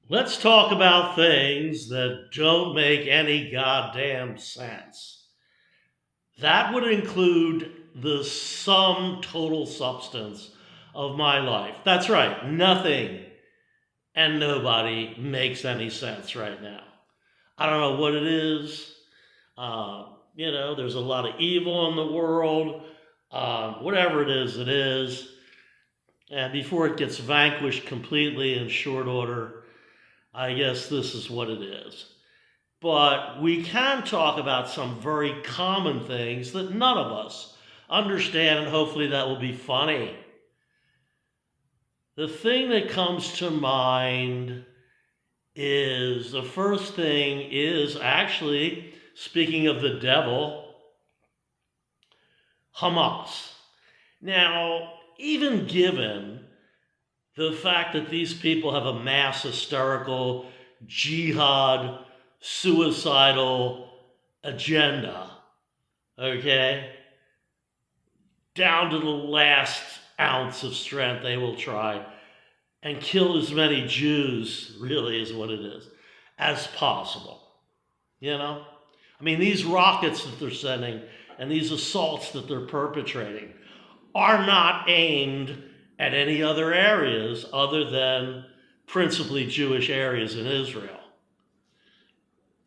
Let's talk about things that don't make any goddamn sense. That would include the sum total substance of my life. That's right, nothing and nobody makes any sense right now. I don't know what it is. There's a lot of evil in the world. Whatever it is, it is. And before it gets vanquished completely in short order, I guess this is what it is. But we can talk about some very common things that none of us understand, and hopefully that will be funny. The thing that comes to mind is the first thing is actually, speaking of the devil, Hamas. Now, even given the fact that these people have a mass hysterical jihad, suicidal agenda, okay? Down to the last ounce of strength, they will try and kill as many Jews, really is what it is, as possible. I mean, these rockets that they're sending and these assaults that they're perpetrating are not aimed at any other areas other than principally Jewish areas in Israel.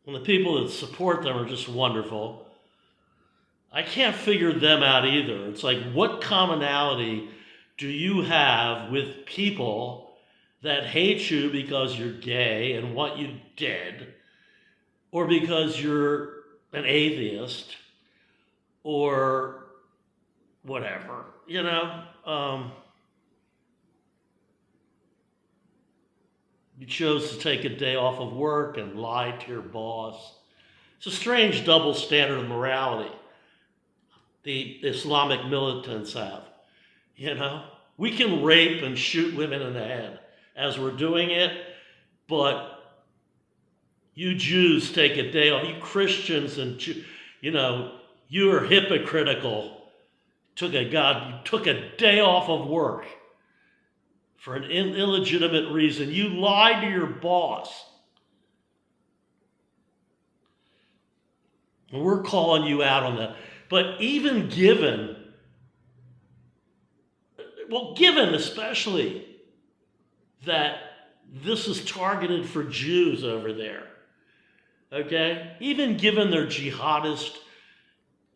And the people that support them are just wonderful. I can't figure them out either. It's like, what commonality do you have with people that hate you because you're gay and want you dead, or because you're an atheist, or whatever, You chose to take a day off of work and lie to your boss. It's a strange double standard of morality the Islamic militants have. We can rape and shoot women in the head as we're doing it, but you Jews take a day off. You Christians and you are hypocritical. You took a day off of work for an illegitimate reason. You lied to your boss. And we're calling you out on that. But even given especially that this is targeted for Jews over there, okay? Even given their jihadist,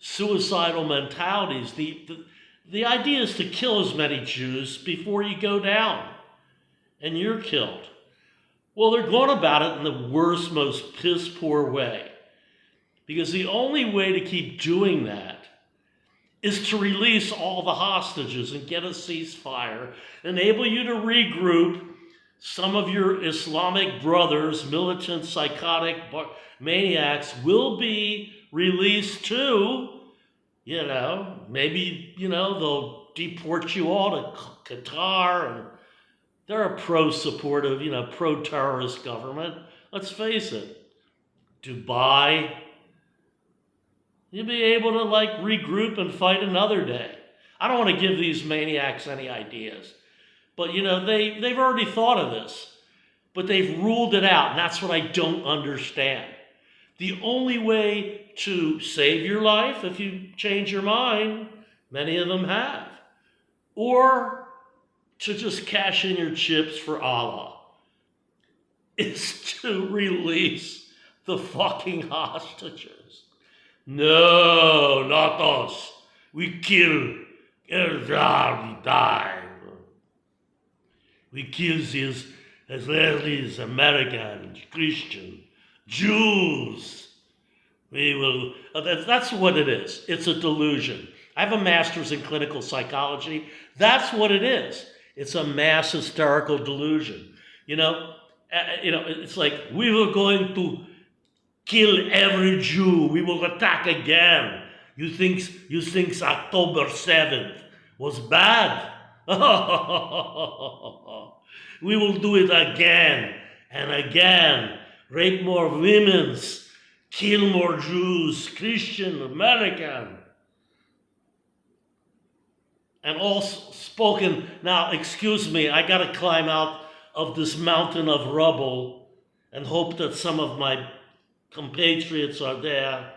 suicidal mentalities, the idea is to kill as many Jews before you go down and you're killed. Well, they're going about it in the worst, most piss-poor way. Because the only way to keep doing that is to release all the hostages and get a ceasefire, enable you to regroup. Some of your Islamic brothers, militant, psychotic maniacs, will be released too. Maybe, they'll deport you all to Qatar. And they're a pro-supportive, pro-terrorist government. Let's face it. Dubai, you'll be able to regroup and fight another day. I don't want to give these maniacs any ideas. But, they've already thought of this. But they've ruled it out, and that's what I don't understand. The only way to save your life, if you change your mind, many of them have, or to just cash in your chips for Allah, is to release the fucking hostages. No, not us. We kill, we die. We kill these Israelis, Americans, Christians, Jews. We will, that's what it is. It's a delusion. I have a master's in clinical psychology. That's what it is. It's a mass hysterical delusion. It's like, we were going to kill every Jew. We will attack again. You think October 7th was bad? We will do it again and again. Rape more women, kill more Jews, Christian, American. And all spoken, now excuse me, I gotta climb out of this mountain of rubble and hope that some of my compatriots are there,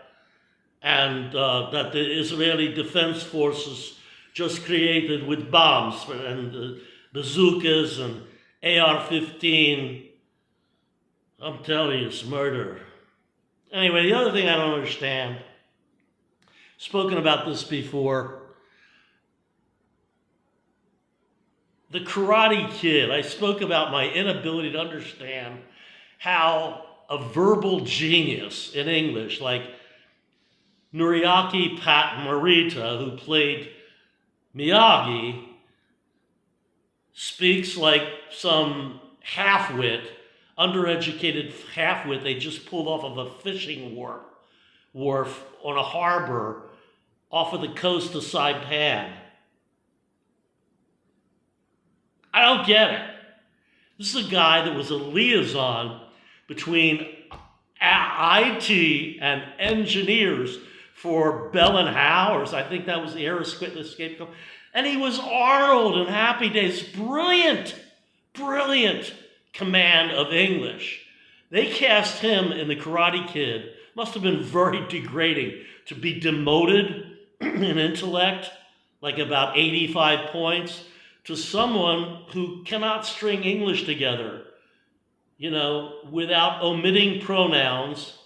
and that the Israeli Defense Forces just created with bombs and bazookas and AR-15. I'm telling you, it's murder. Anyway, the other thing I don't understand, spoken about this before, the Karate Kid. I spoke about my inability to understand how a verbal genius in English, like Noriaki Pat Morita, who played Miyagi, speaks like some half-wit, undereducated half-wit they just pulled off of a fishing wharf on a harbor off of the coast of Saipan. I don't get it. This is a guy that was a liaison between IT and engineers for Bell and Howard. I think that was the Escape Company. And he was Arnold in Happy Days. Brilliant, brilliant command of English. They cast him in The Karate Kid. Must have been very degrading to be demoted in intellect, like about 85 points, to someone who cannot string English together, without omitting pronouns,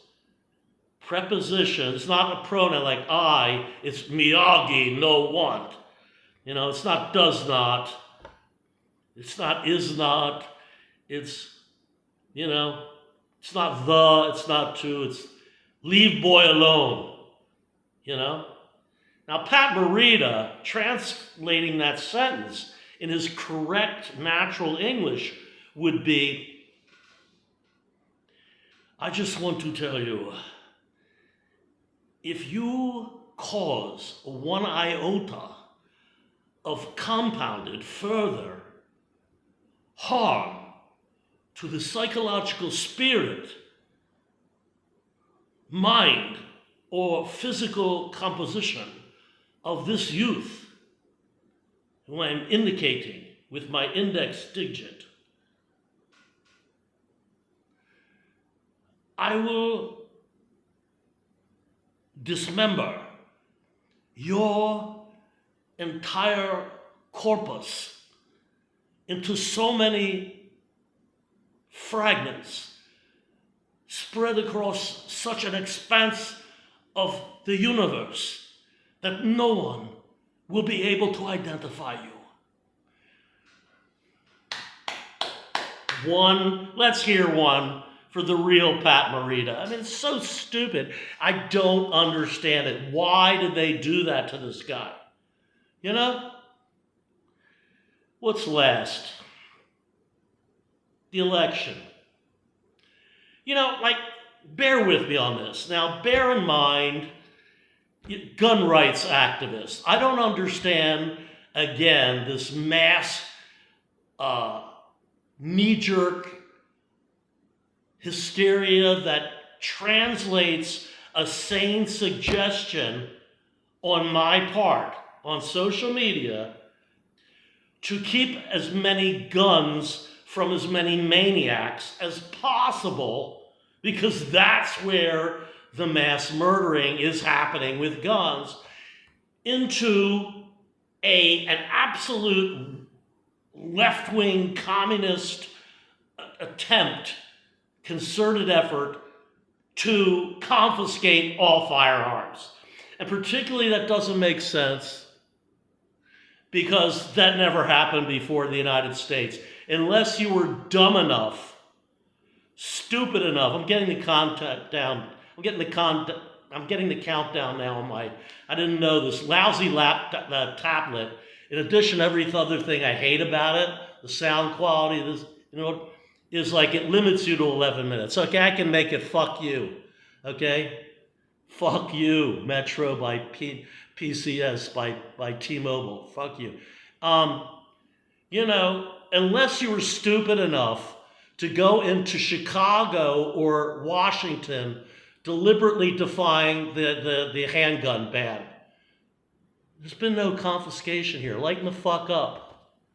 prepositions, not a pronoun like I, it's Miyagi, no want. It's not does not, it's not is not, it's not the, it's not to, it's leave boy alone, Now, Pat Morita, translating that sentence in his correct natural English, would be, I just want to tell you, if you cause 1 iota of compounded further harm to the psychological spirit, mind, or physical composition of this youth, who I am indicating with my index digit, I will dismember your entire corpus into so many fragments spread across such an expanse of the universe that no one will be able to identify you. Let's hear one for the real Pat Morita. I mean, it's so stupid. I don't understand it. Why did they do that to this guy? What's last? The election. Bear with me on this. Now, bear in mind, gun rights activists. I don't understand, again, this mass knee-jerk hysteria that translates a sane suggestion on my part on social media to keep as many guns from as many maniacs as possible, because that's where the mass murdering is happening with guns, into an absolute left-wing communist attempt, concerted effort to confiscate all firearms. And particularly that doesn't make sense because that never happened before in the United States. Unless you were dumb enough, stupid enough. I'm getting the countdown now on my, I didn't know this lousy tablet. In addition to every other thing I hate about it, the sound quality, this, is like it limits you to 11 minutes. Okay, I can make it fuck you. Okay? Fuck you, Metro by PCS, by T-Mobile. Fuck you. Unless you were stupid enough to go into Chicago or Washington deliberately defying the handgun ban, there's been no confiscation here. Lighten the fuck up.